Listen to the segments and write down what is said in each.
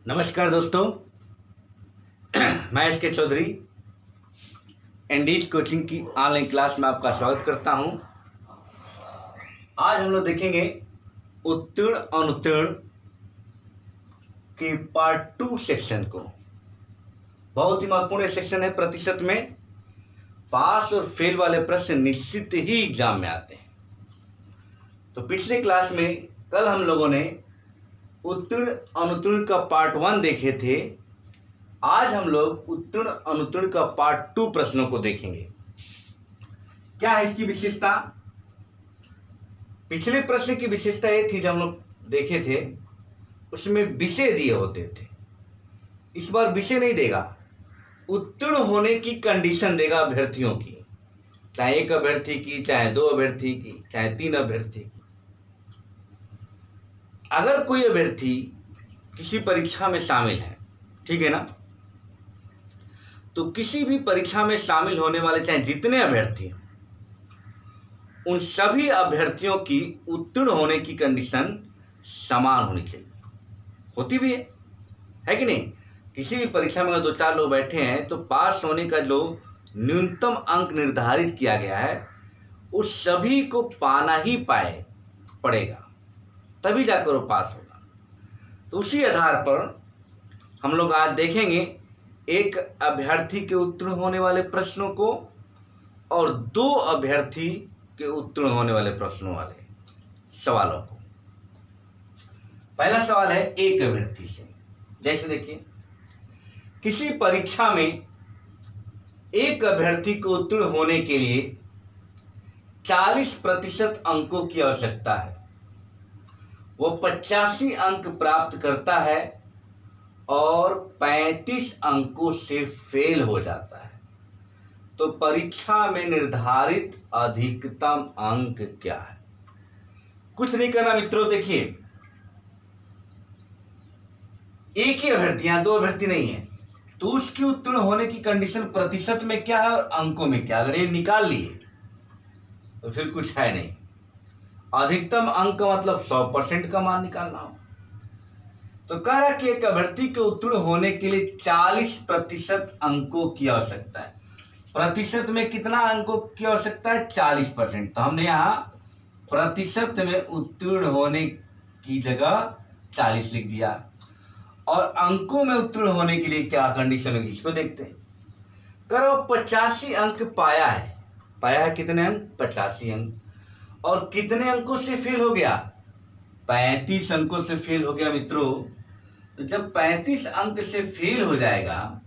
नमस्कार दोस्तों, मैं एस के चौधरी इंडीड कोचिंग की ऑनलाइन क्लास में आपका स्वागत करता हूं। आज हम लोग देखेंगे उत्तीर्ण अनुत्तीर्ण की पार्ट 2 सेक्शन को। बहुत ही महत्वपूर्ण सेक्शन है। प्रतिशत में पास और फेल वाले प्रश्न निश्चित ही एग्जाम में आते हैं। तो पिछले क्लास में कल हम लोगों ने उत्तीर्ण अनुत्तीर्ण का पार्ट 1 देखे थे। आज हम लोग उत्तीर्ण अनुत्तीर्ण का पार्ट 2 प्रश्नों को देखेंगे। क्या है इसकी विशेषता? पिछले प्रश्न की विशेषता ये थी, जो हम लोग देखे थे उसमें विषय दिए होते थे। इस बार विषय नहीं देगा, उत्तीर्ण होने की कंडीशन देगा अभ्यर्थियों की, चाहे एक अभ्यर्थी की, चाहे दो अभ्यर्थी की, चाहे तीन अभ्यर्थी की। अगर कोई अभ्यर्थी किसी परीक्षा में शामिल है, ठीक है ना, तो किसी भी परीक्षा में शामिल होने वाले चाहे जितने अभ्यर्थी हैं, उन सभी अभ्यर्थियों की उत्तीर्ण होने की कंडीशन समान होनी चाहिए। होती भी है कि नहीं? किसी भी परीक्षा में अगर दो चार लोग बैठे हैं तो पास होने का जो न्यूनतम अंक निर्धारित किया गया है उस सभी को पाना ही पड़ेगा, तभी जाकर वो पास होगा। तो उसी आधार पर हम लोग आज देखेंगे एक अभ्यर्थी के उत्तीर्ण होने वाले प्रश्नों को और दो अभ्यर्थी के उत्तीर्ण होने वाले प्रश्नों वाले सवालों को। पहला सवाल है एक अभ्यर्थी से। जैसे देखिए, किसी परीक्षा में एक अभ्यर्थी को उत्तीर्ण होने के लिए 40% अंकों की आवश्यकता है। वो 85 अंक प्राप्त करता है और 35 अंकों से फेल हो जाता है। तो परीक्षा में निर्धारित अधिकतम अंक क्या है? कुछ नहीं करना मित्रों। देखिए, एक ही अभ्यर्थी, यहाँ दो अभ्यर्थी नहीं है, तो उसकी उत्तीर्ण होने की कंडीशन प्रतिशत में क्या है और अंकों में क्या। अगर ये निकाल लिए तो फिर कुछ है नहीं। अधिकतम अंक का मतलब 100% का मान निकालना हो। तो कह रहा कि एक अभ्यर्थी के उत्तीर्ण होने के लिए 40% अंकों की आवश्यकता है। प्रतिशत में कितना अंकों की आवश्यकता है? 40%। तो हमने यहाँ प्रतिशत में उत्तीर्ण होने की जगह 40 लिख दिया। और अंकों में उत्तीर्ण होने के लिए क्या कंडीशन होगी, इसको देखते हैं। करो 85 अंक पाया है कितने अंक? 85 अंक। और कितने अंकों से फेल हो गया? 35 अंकों से फेल हो गया मित्रों। तो जब 35 अंक से फेल हो जाएगा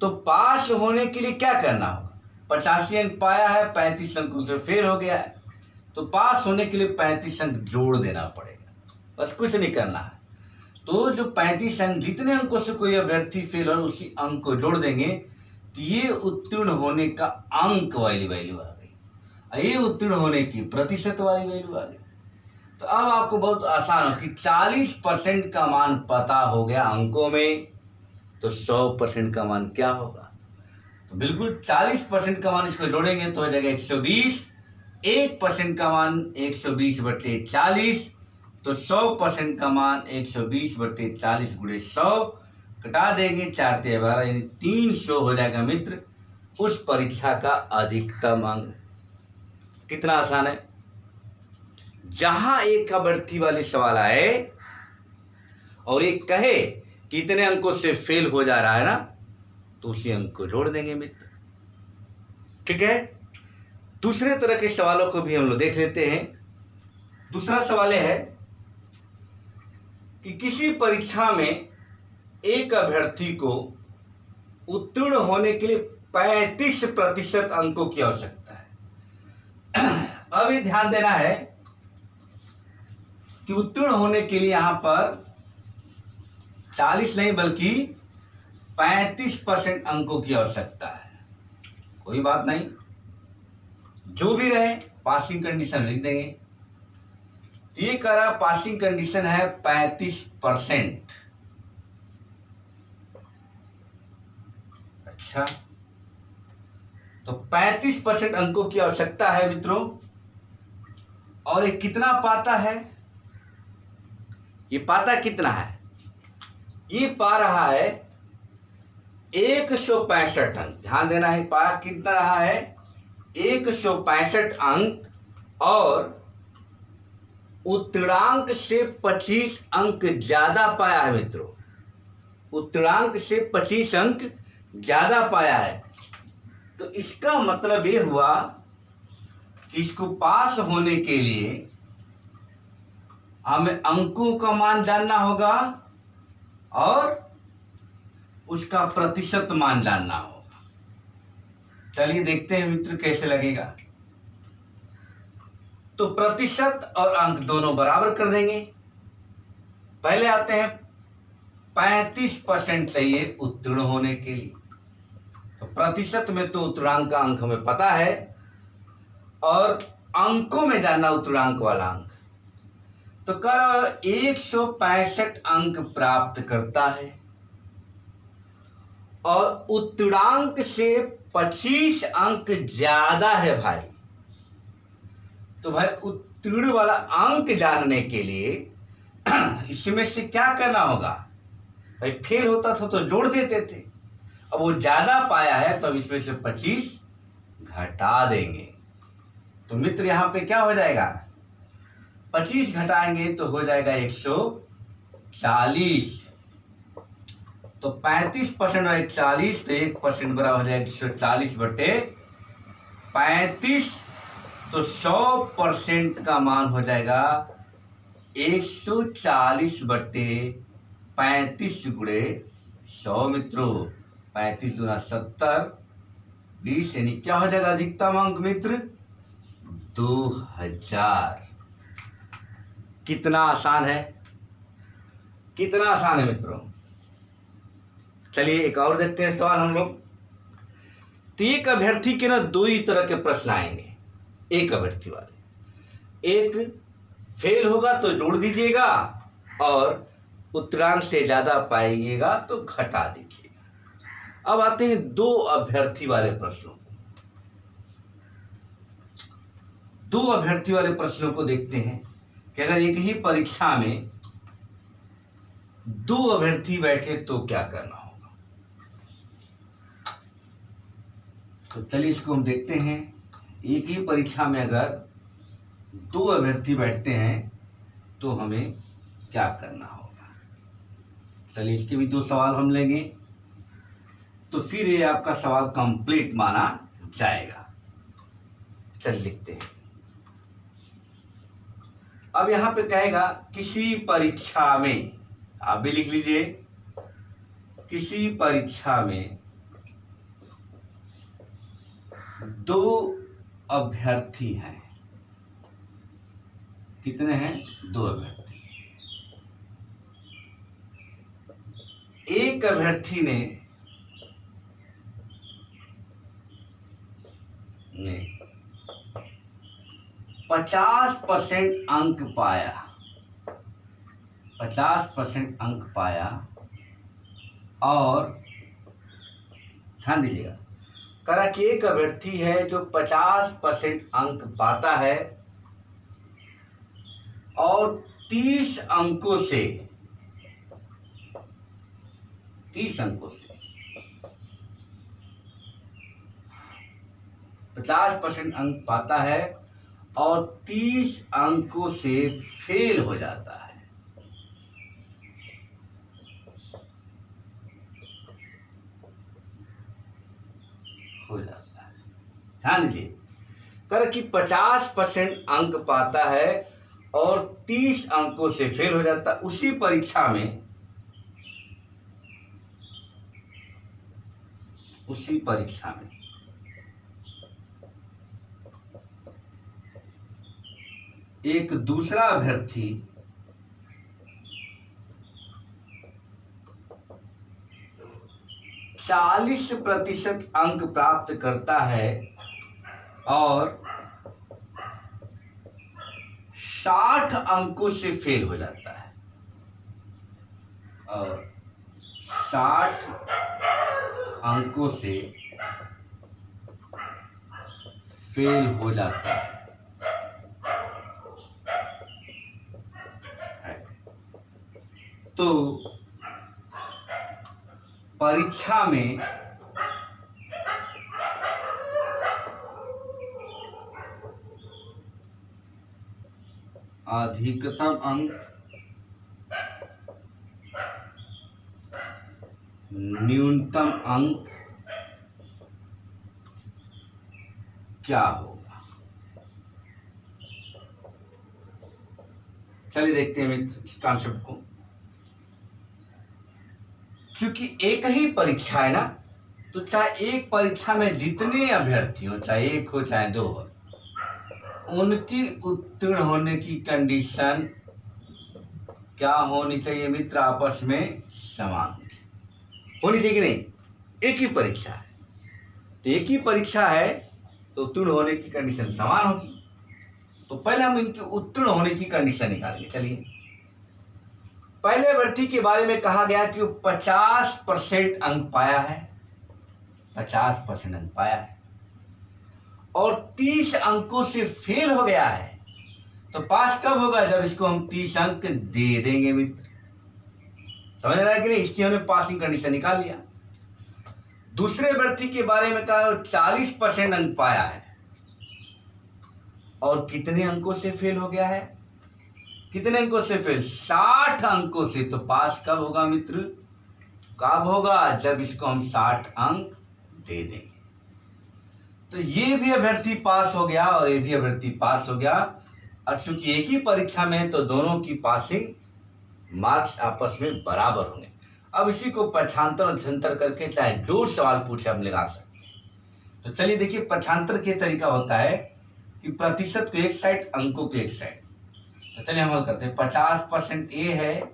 तो पास होने के लिए क्या करना होगा? 85 अंक पाया है, 35 अंकों से फेल हो गया है, तो पास होने के लिए 35 अंक जोड़ देना पड़ेगा। बस कुछ नहीं करना है। तो जो 35 अंक, जितने अंकों से कोई अभ्यर्थी फेल हो उसी अंक को जोड़ देंगे, तो ये उत्तीर्ण होने का अंक वाली वैल्यू आ गई। ये उत्तीर्ण होने की प्रतिशत वाली वैल्यू आ गई। तो अब आपको बहुत आसान हो कि 40% का मान पता हो गया अंकों में, तो 100% का मान क्या होगा? तो बिल्कुल 40% का मान, इसको जोड़ेंगे तो हो जाएगा 120। 1% का मान 120/40, तो 100% का मान 120/40 गुणे 100 कटा देंगे, 4 × 12 यानी 300 हो जाएगा मित्र उस परीक्षा का अधिकतम अंक। कितना आसान है। जहां एक अभ्यर्थी वाले सवाल आए और एक कहे कितने अंकों से फेल हो जा रहा है ना, तो उसी अंक को जोड़ देंगे मित्र। ठीक है। दूसरे तरह के सवालों को भी हम लोग देख लेते हैं। दूसरा सवाल है कि किसी परीक्षा में एक अभ्यर्थी को उत्तीर्ण होने के लिए 35% अंकों की आवश्यकता है। अब ये ध्यान देना है कि उत्तीर्ण होने के लिए यहां पर 40 नहीं बल्कि 35% अंकों की आवश्यकता है। कोई बात नहीं, जो भी रहे पासिंग कंडीशन लिख देंगे। तो ये कह रहा पासिंग कंडीशन है 35%। अच्छा, तो 35% अंकों की आवश्यकता है मित्रों। और ये कितना पाता है? ये पाता कितना है? ये पा रहा है 165 अंक। ध्यान देना है, पा कितना रहा है? 165 अंक, और उत्तरांक से 25 अंक ज्यादा पाया है मित्रों। उत्तरांक से 25 अंक ज्यादा पाया है। तो इसका मतलब ये हुआ कि इसको पास होने के लिए हमें अंकों का मान जानना होगा और उसका प्रतिशत मान जानना होगा। चलिए देखते हैं मित्र कैसे लगेगा। तो प्रतिशत और अंक दोनों बराबर कर देंगे। पहले आते हैं 35% चाहिए उत्तीर्ण होने के लिए। तो प्रतिशत में तो उत्तरांक का अंक हमें पता है, और अंकों में जानना उत्तरांक वाला अंक। तो कर 165 अंक प्राप्त करता है, और उत्तरांक से 25 अंक ज्यादा है भाई। तो भाई उत्तीर्ण वाला अंक जानने के लिए इसमें से क्या करना होगा? भाई फेल होता था तो जोड़ देते थे, अब वो ज्यादा पाया है तो हम इसमें से 25 घटा देंगे। तो मित्र यहां पे क्या हो जाएगा? 25 घटाएंगे तो हो जाएगा 140। तो 35% और 140, तो 1% बराबर हो जाएगा 140/35। तो 100% का मान हो जाएगा 140/35 गुणे 100 मित्रों। 35 दूना 70, 20, यानी क्या हो जाएगा अधिकतम अंक मित्र? 2000। कितना आसान है, कितना आसान है मित्रों। चलिए एक और देखते हैं सवाल हम लोग। तो एक अभ्यर्थी के ना दो ही तरह के प्रश्न आएंगे। एक अभ्यर्थी वाले, एक फेल होगा तो जोड़ दीजिएगा, और उत्तरांक से ज्यादा पाइएगा तो घटा दीजिएगा। अब आते हैं दो अभ्यर्थी वाले प्रश्नों को। दो अभ्यर्थी वाले प्रश्नों को देखते हैं कि अगर एक ही परीक्षा में दो अभ्यर्थी बैठे तो क्या करना होगा। तो चलिए इसको हम देखते हैं। एक ही परीक्षा में अगर दो अभ्यर्थी बैठते हैं तो हमें क्या करना होगा। चलिए इसके भी दो सवाल हम लेंगे, तो फिर ये आपका सवाल कंप्लीट माना जाएगा। चलिए लिखते हैं। अब यहां पे कहेगा किसी परीक्षा में, आप भी लिख लीजिए, किसी परीक्षा में दो अभ्यर्थी हैं। कितने हैं? दो अभ्यर्थी। एक अभ्यर्थी ने 50% अंक पाया, 50% अंक पाया, और ध्यान दीजिएगा, करा कि एक अभ्यर्थी है जो 50% अंक पाता है और 30 अंकों से 50% अंक पाता है और 30 अंकों से फेल हो जाता है। ध्यान दीजिए, कर कि 50% अंक पाता है और 30 अंकों से फेल हो जाता है। उसी परीक्षा में एक दूसरा अभ्यर्थी 40% अंक प्राप्त करता है और 60 अंकों से फेल हो जाता है, और 60 अंकों से फेल हो जाता है। तो परीक्षा में अधिकतम अंक, न्यूनतम अंक क्या होगा? चलिए देखते हैं मित्र इस कॉन्सेप्ट को। क्योंकि एक ही परीक्षा है ना, तो चाहे एक परीक्षा में जितने अभ्यर्थी हो, चाहे एक हो चाहे दो हो, उनकी उत्तीर्ण होने की कंडीशन क्या होनी चाहिए मित्र? आपस में समान होनी चाहिए कि नहीं? एक ही परीक्षा है, तो एक ही परीक्षा है तो उत्तीर्ण होने की कंडीशन समान होगी। तो पहले हम इनकी उत्तीर्ण होने की कंडीशन निकालेंगे। चलिए, पहले अभ्यर्थी के बारे में कहा गया कि वो 50% अंक पाया है, 50% अंक पाया है और 30 अंकों से फेल हो गया है। तो पास कब होगा? जब इसको हम 30 अंक दे देंगे मित्र। समझ रहा है कि नहीं? इसकी हमने पासिंग कंडीशन निकाल लिया। दूसरे व्यक्ति के बारे में कहा 40% अंक पाया है और कितने अंकों से फेल हो गया है? कितने अंकों से फेल? 60 अंकों से। तो पास कब होगा मित्र? कब होगा? जब इसको हम 60 अंक दे देंगे। तो ये भी अभ्यर्थी पास हो गया और ये भी अभ्यर्थी पास हो गया। और चूंकि एक ही परीक्षा में है तो दोनों की पासिंग मार्क्स आपस में बराबर होंगे। अब इसी को पक्षांतर और छंतर करके चाहे जो सवाल पूछे हम लगा सकते हैं। तो चलिए देखिए, पक्षांतर के तरीका होता है कि प्रतिशत को एक साइड, अंकों को एक साइड। तो चलिए हम हल करते हैं। 50% ए है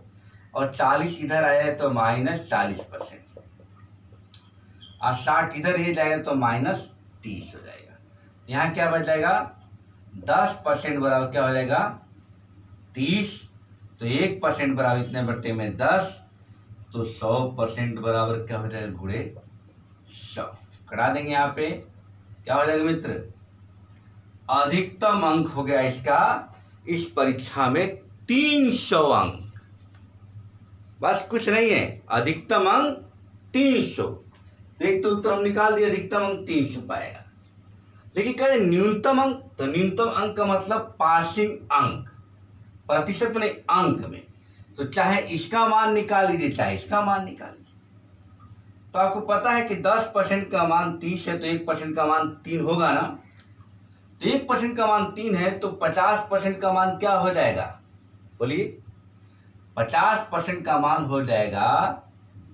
और 40 इधर आया है तो -40%, और 60 इधर ये जाएगा तो -30 हो जाएगा। यहाँ क्या बच जाएगा? 10% बराबर क्या हो जाएगा? 30। तो 1% बराबर इतने बट्टे में 10, तो 100% बराबर क्या हो जाएगा? गुणे 100 कटा देंगे। यहाँ पे क्या हो जाएगा मित्र? अधिकतम अंक हो गया इसका इस परीक्षा में 300 अंक। बस कुछ नहीं है, अधिकतम अंक 300। एक तो उत्तर हम निकाल दिए, अधिकतम अंक 300 पाएगा। लेकिन कह रहे न्यूनतम अंक, तो न्यूनतम अंक का मतलब पासिंग अंक, प्रतिशत में अंक में। तो चाहे इसका मान निकाल लीजिए चाहे इसका मान निकाल लीजिए। तो आपको पता है कि 10% का मान 30 है तो 1% का मान 3 होगा ना। तो 1% का मान 3 है तो 50% का मान क्या हो जाएगा? बोलिए। 50% का मान हो जाएगा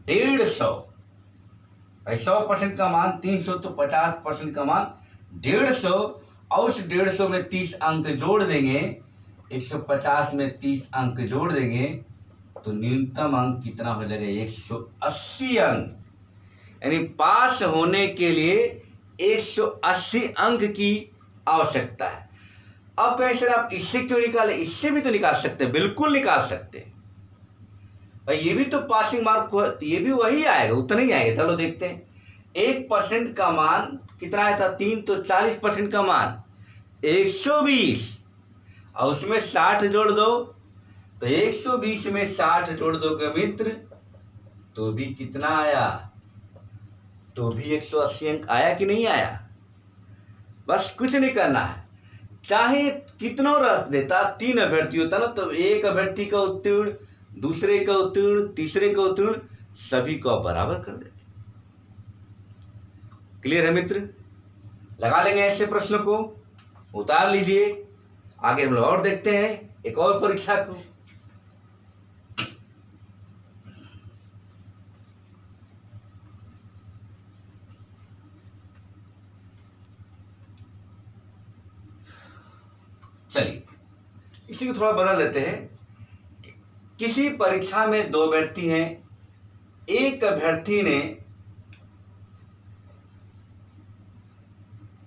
150। 100% का मान 300 तो 50% का मान 150, और उस 150 में 30 अंक जोड़ देंगे, 150 में 30 अंक जोड़ देंगे तो न्यूनतम अंक कितना हो जाएगा? 180 अंक। यानी पास होने के लिए 180 अंक की आवश्यकता है। अब कहें सर आप इससे क्यों निकाले? इससे भी तो निकाल सकते हैं, बिल्कुल निकाल सकते हैं भाई। ये भी तो पासिंग मार्क, ये भी वही आएगा, उतना ही आएगा। चलो देखते हैं। 1% का मान कितना आया था? 3। तो 40% का मान 120 और उसमें 60 जोड़ दो, तो 120 में 60 जोड़ दोगे मित्र तो भी कितना आया? तो भी 180 अंक आया कि नहीं आया? बस कुछ नहीं करना है। चाहे कितनों रख देता, 3 अभ्यर्थी होता ना, तो एक अभ्यर्थी का उत्तीर्ण, दूसरे का उत्तीर्ण, तीसरे का उत्तीर्ण, सभी को बराबर कर देते। क्लियर है मित्र? लगा लेंगे ऐसे प्रश्नों को, उतार लीजिए। आगे हम लोग और देखते हैं एक और परीक्षा को। चलिए इसी को थोड़ा बदल देते हैं। किसी परीक्षा में 2 अभ्यर्थी हैं। एक अभ्यर्थी ने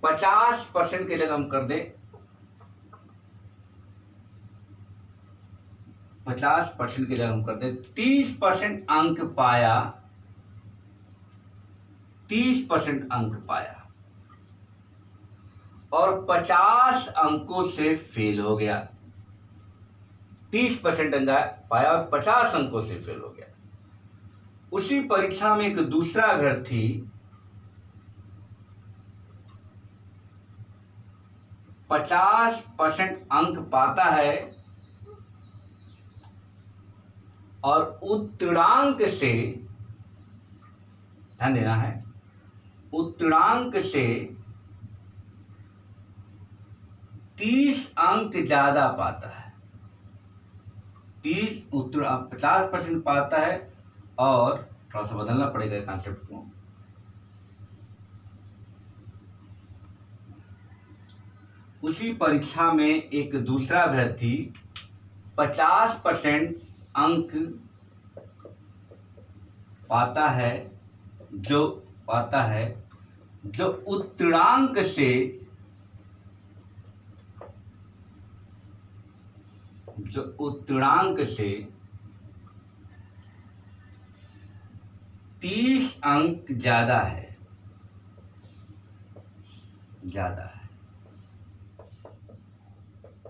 50% की जगह हम कर दे 50% की जगह हम कर दे 30% अंक पाया, 30% अंक पाया और 50 अंकों से फेल हो गया। 30% अंक पाया और 50 अंकों से फेल हो गया। उसी परीक्षा में एक दूसरा अभ्यर्थी 50% अंक पाता है और उत्तीर्णांक से, ध्यान देना है, उत्तीर्णांक से 30 अंक ज्यादा पाता है। 50% पाता है और थोड़ा सा बदलना पड़ेगा कॉन्सेप्ट को। उसी परीक्षा में एक दूसरा अभ्यर्थी 50% अंक पाता है, जो उत्तीर्णांक से 30 अंक ज्यादा है।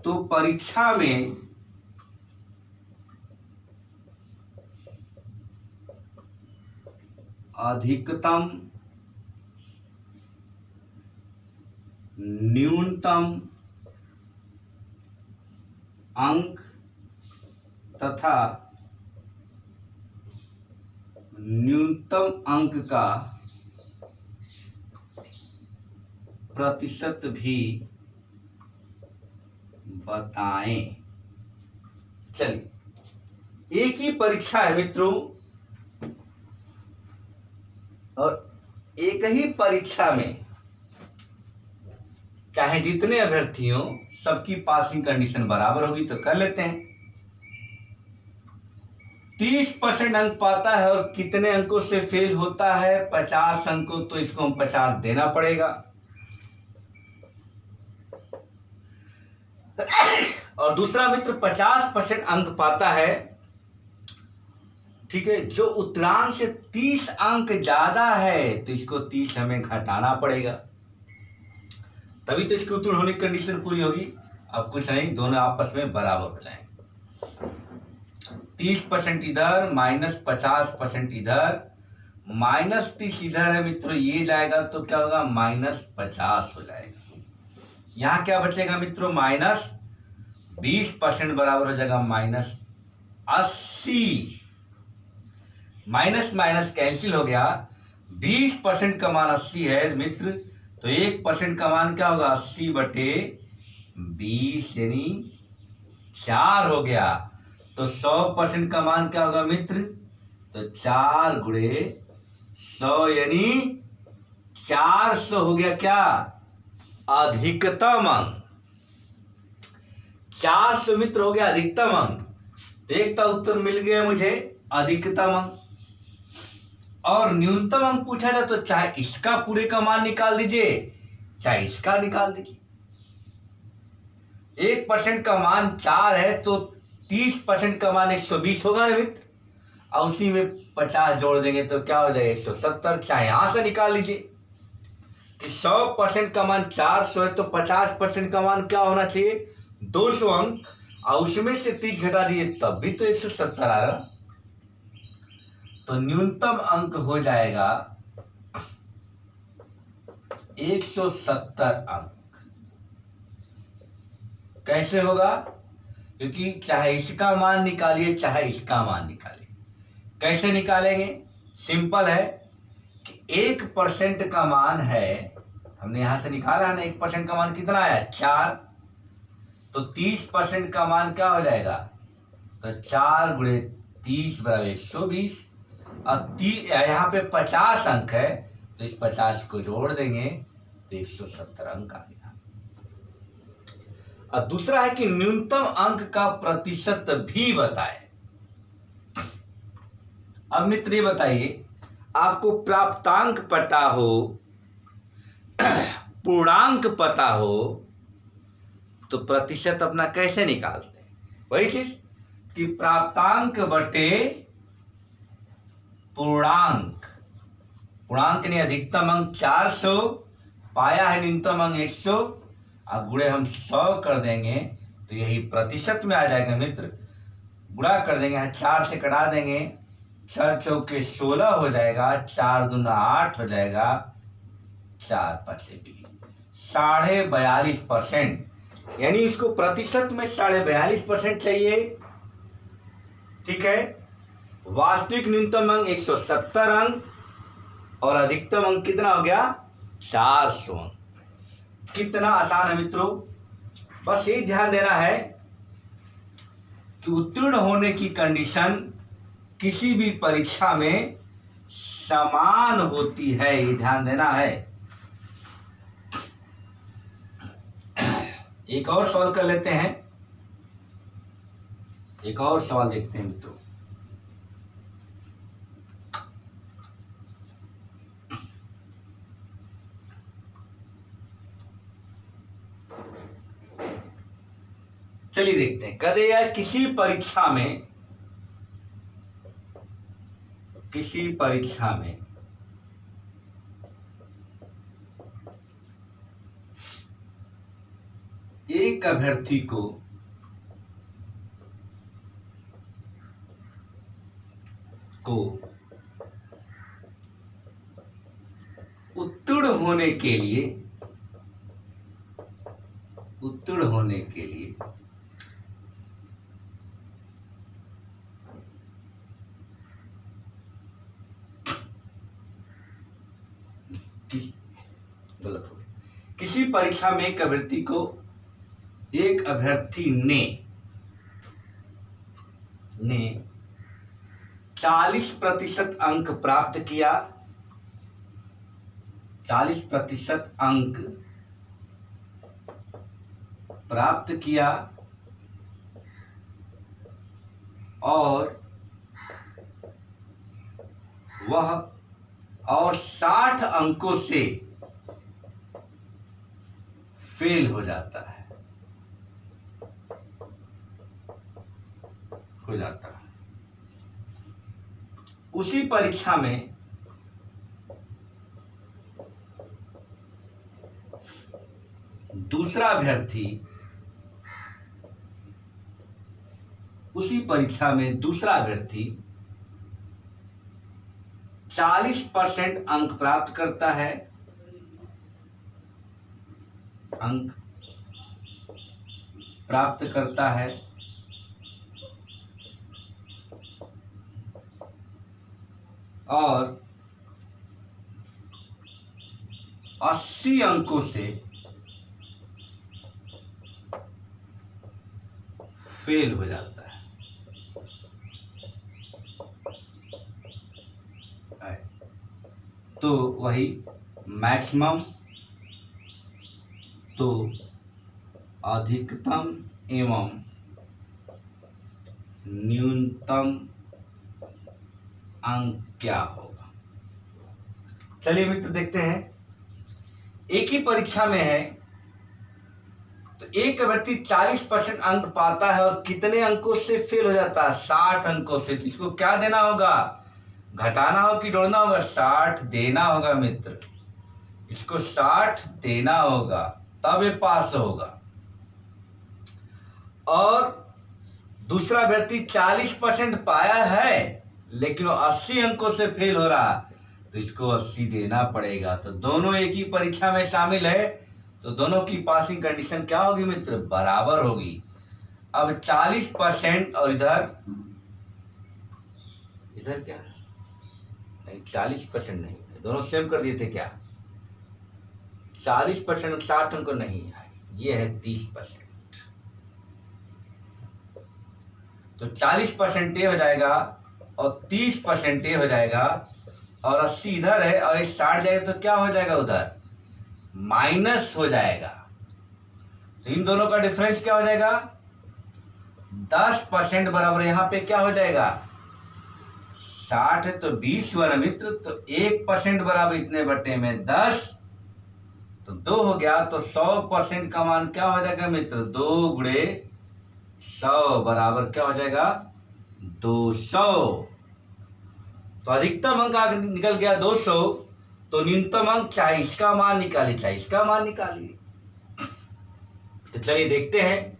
तो परीक्षा में अधिकतम, न्यूनतम अंक तथा न्यूनतम अंक का प्रतिशत भी बताएं। चलिए, एक ही परीक्षा है मित्रों, और एक ही परीक्षा में चाहे जितने अभ्यर्थी हो, सबकी पासिंग कंडीशन बराबर होगी तो कर लेते हैं। 30% अंक पाता है और कितने अंकों से फेल होता है? 50 अंकों, तो इसको हम 50 देना पड़ेगा। और दूसरा मित्र 50% अंक पाता है, ठीक है, जो उत्तीर्णांक से 30 अंक ज्यादा है, तो इसको 30 हमें घटाना पड़ेगा, तभी तो इसकी उत्तीर्ण होने की कंडीशन पूरी होगी। अब कुछ नहीं, दोनों आपस में बराबर हो जाएंगे। 30% इधर माइनस 50% इधर, -30 इधर है मित्रों, ये जाएगा तो क्या होगा? -50 हो जाएगा। यहाँ क्या बचेगा मित्रों? -20% बराबर हो जाएगा -80। माइनस माइनस कैंसिल हो गया। 20% का मान 80 है मित्र, तो 1% का मान क्या होगा? 80/20 यानी 4 हो गया। तो 100% का मान क्या होगा मित्र? तो 4 × 100 यानी 400 हो गया। क्या? अधिकतम अंक। 400 मित्र हो गया अधिकतम अंक। तो एक का उत्तर मिल गया मुझे, अधिकतम अंक। और न्यूनतम अंक पूछा जाए तो चाहे इसका पूरे का मान निकाल दीजिए, चाहे इसका निकाल दीजिए। 1% का मान 4 है तो 30% का मान 120 होगा ना मित्र, और उसी में 50 जोड़ देंगे तो क्या हो जाएगा? 170। चाहे यहां से निकाल लीजिए कि 100% का मान 400 है तो 50% का मान क्या होना चाहिए? 200 अंक, और उसमें से 30 घटा दिए तब भी तो 170 आ रहा। तो न्यूनतम अंक हो जाएगा 170 अंक। कैसे होगा? क्योंकि चाहे इसका मान निकालिए चाहे इसका मान निकालिए। कैसे निकालेंगे? सिंपल है कि 1% का मान है, हमने यहां से निकाला है ना, 1% का मान कितना आया? 4। तो 30% का मान क्या हो जाएगा? तो 4 × 30 = 120। अब यहाँ पे 50 अंक है तो इस 50 को जोड़ देंगे तो 170 अंक आ गया। और दूसरा है कि न्यूनतम अंक का प्रतिशत भी बताए। अब मित्र ये बताइए, आपको प्राप्तांक पता हो, पूर्णांक पता हो, तो प्रतिशत अपना कैसे निकालते हैं? वही चीज कि प्राप्तांक बटे पूर्णांक। पूर्णांक ने अधिकतम अंक 400 पाया है, न्यूनतम अंक 100, अब गुणे हम 100 कर देंगे तो यही प्रतिशत में आ जाएगा मित्र। गुणा कर देंगे, 4 से कटा देंगे, 4 चौके 16 हो जाएगा, 4 दूना 8 हो जाएगा, 4 पचे 20, 42.5%। यानी इसको प्रतिशत में 42.5% चाहिए। ठीक है। वास्तविक न्यूनतम अंक 170 अंक और अधिकतम अंक कितना हो गया? 400 अंक। कितना आसान है मित्रों। बस ये ध्यान देना है कि उत्तीर्ण होने की कंडीशन किसी भी परीक्षा में समान होती है, ये ध्यान देना है। एक और सवाल कर लेते हैं, एक और सवाल देखते हैं मित्रों। चलिए देखते हैं। कह यार किसी परीक्षा में एक अभ्यर्थी को उत्तीर्ण होने के लिए गलत हो गया। किसी परीक्षा में एक अभ्यर्थी ने 40% अंक प्राप्त किया, 40% अंक प्राप्त किया और 60 अंकों से फेल हो जाता है, उसी परीक्षा में दूसरा अभ्यर्थी 40% अंक प्राप्त करता है, और 80 अंकों से फेल हो जाता है। तो वही मैक्सिमम तो अधिकतम एवं न्यूनतम अंक क्या होगा। चलिए मित्र देखते हैं। एक ही परीक्षा में है तो एक अभ्यर्थी 40% अंक पाता है और कितने अंकों से फेल हो जाता है? 60 अंकों से। तो इसको क्या देना होगा? घटाना हो कि जोड़ना होगा? 60 देना होगा मित्र, इसको 60 देना होगा, तब ये पास होगा। और दूसरा अभ्यर्थी 40% पाया है लेकिन वो 80 अंकों से फेल हो रहा, तो इसको 80 देना पड़ेगा। तो दोनों एक ही परीक्षा में शामिल है, तो दोनों की पासिंग कंडीशन क्या होगी मित्र? बराबर होगी। अब 40% और इधर क्या नहीं, 40% नहीं, दोनों सेम कर दिए थे क्या? 40% 60 अंक नहीं है, ये है 30%। तो 40% ये हो जाएगा और 30% ये हो जाएगा और 80 इधर है और 60 जाएगा तो क्या हो जाएगा? उधर माइनस हो जाएगा। तो इन दोनों का डिफरेंस क्या हो जाएगा? 10% बराबर यहाँ पे क्या हो जाएगा? 60 है तो 20 हुआ ना मित्र, तो 1% बराबर इतने बटे में 10, तो 2 हो गया। तो 100% का मान क्या हो जाएगा मित्र? 2 गुणे 100 बराबर क्या हो जाएगा? 200। तो अधिकतम अंक आगे निकल गया 200, तो न्यूनतम अंक चाहे इसका मान निकालिए चाहे इसका मान निकालिए। तो चलिए देखते हैं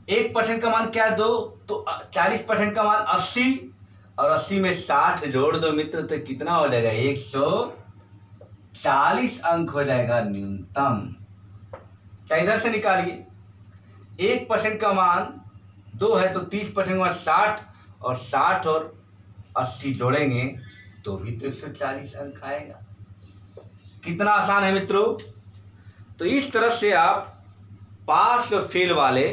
1% का मान क्या है 2, तो 40% का मान 80, और 80 में 60 जोड़ दो मित्र, तो कितना हो जाएगा 140 अंक हो जाएगा न्यूनतम। चाहे इधर से निकालिए, 1% का मान 2 है तो 30% का मान 60, और 60 और 80 जोड़ेंगे तो भी तो 140 अंक आएगा। कितना आसान है मित्रों। तो इस तरह से आप पास और फेल वाले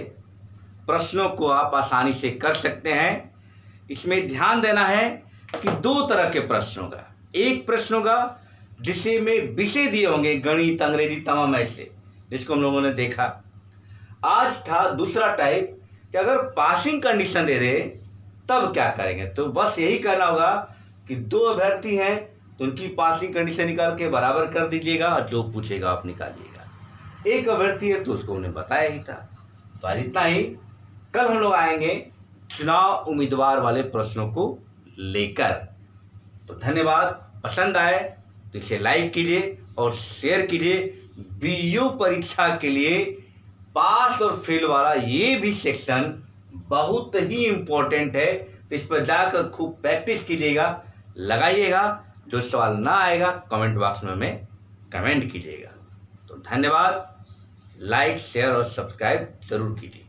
प्रश्नों को आप आसानी से कर सकते हैं। इसमें ध्यान देना है कि 2 तरह के प्रश्न होगा। एक प्रश्न होगा जिसे में विषय दिए होंगे, गणित, अंग्रेजी, तमाम ऐसे, जिसको हम लोगों ने देखा। आज था दूसरा टाइप कि अगर पासिंग कंडीशन दे दे तब क्या करेंगे। तो बस यही करना होगा कि 2 अभ्यर्थी हैं तो उनकी पासिंग कंडीशन निकाल के बराबर कर दीजिएगा, और जो पूछेगा आप निकालिएगा। एक अभ्यर्थी है तो उसको उन्हें बताया ही था। तो आज इतना ही। कल हम लोग आएंगे चुनाव उम्मीदवार वाले प्रश्नों को लेकर। तो धन्यवाद। पसंद आए तो इसे लाइक कीजिए और शेयर कीजिए। बीओ परीक्षा के लिए पास और फेल वाला ये भी सेक्शन बहुत ही इम्पोर्टेंट है। तो इस पर जाकर खूब प्रैक्टिस कीजिएगा, लगाइएगा। जो सवाल ना आएगा कमेंट बॉक्स में हमें कमेंट कीजिएगा। तो धन्यवाद। लाइक, शेयर और सब्सक्राइब जरूर कीजिए।